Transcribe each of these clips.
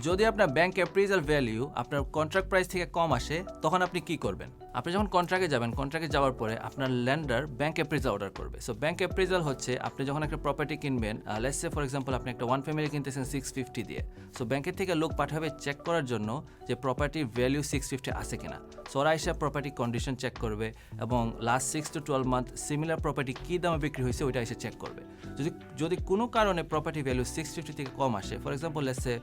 যদি আপনার bank appraisal value আপনার কন্ট্রাক্ট প্রাইস থেকে কম আসে তখন আপনি কি করবেন? আপনি যখন কন্ট্রাক্টে যাবেন, কন্ট্রাক্টে যাওয়ার পরে আপনার ল্যান্ডার ব্যাংক অ্যাপ্রেজাল অর্ডার করবে। সো ব্যাংক অ্যাপ্রেজাল হচ্ছে আপনি যখন একটা প্রপার্টি কিনবেন, লেটস সে ফর এক্সাম্পল আপনি একটা ওয়ান ফ্যামিলি কিনতেছেন 650 দিয়ে। সো ব্যাংকের থেকে লোক পাঠাবে চেক করার জন্য যে প্রপার্টির ভ্যালু 650 আছে কিনা। সো ওরা এসে প্রপার্টি কন্ডিশন চেক করবে এবং last 6 to 12 month similar property কী দামে বিক্রি হয়েছে ওইটা এসে চেক করবে। যদি কোনো কারণে প্রপার্টি ভ্যালু 650 থেকে কম আসে, for example let's say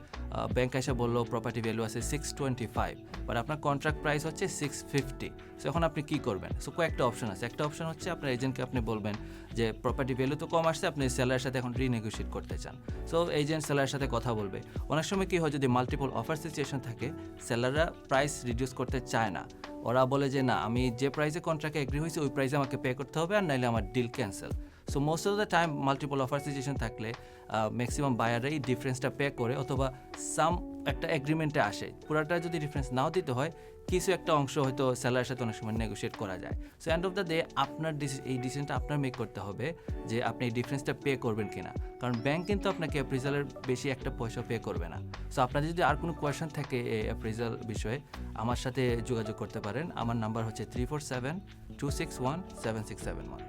bank এসে বললো প্রপার্টি ভ্যালু আছে 625, বাট আপনার কন্ট্রাক্ট প্রাইস হচ্ছে 650। সো এখন আপনি কী করবেন? সো কয়েকটা অপশন আছে। একটা অপশন হচ্ছে আপনার এজেন্টকে আপনি বলবেন যে প্রপার্টি ভ্যালু তো কম আসছে, আপনি সেলারের সাথে এখন রিনেগোশিয়েট করতে চান। সো এজেন্ট সেলারের সাথে কথা বলবে। অনেক সময় কী হয়, যদি মাল্টিপল অফার সিচুয়েশন থাকে, সেলাররা প্রাইস রিডিউস করতে চায় না। ওরা বলে যে না, আমি যে প্রাইসে কন্ট্রাক্টে এগ্রি হয়েছি ওই প্রাইসে আমাকে পে করতে হবে, আর নাইলে আমার deal cancel. So most of the time multiple offer situation থাকলে ম্যাক্সিমাম বায়াররাই ডিফারেন্সটা পে করে অথবা সাম একটা এগ্রিমেন্টে আসে। পুরাটা যদি ডিফারেন্স নাও দিতে হয়, কিছু একটা অংশ হয়তো সেলারের সাথে অনেক সময় নেগোশিয়েট করা যায়। So end of the day আপনার এই ডিসিশনটা আপনার মেক করতে হবে যে আপনি এই ডিফারেন্সটা পে করবেন কিনা, কারণ ব্যাংক কিন্তু আপনাকে অ্যাপ্রেজালের বেশি একটা পয়সা পে করবে না। সো আপনাদের যদি আর কোনো কোয়েশ্চেন থাকে এই অ্যাপ্রেজাল বিষয়ে, আমার সাথে যোগাযোগ করতে পারেন। আমার নাম্বার হচ্ছে 347-261-7671।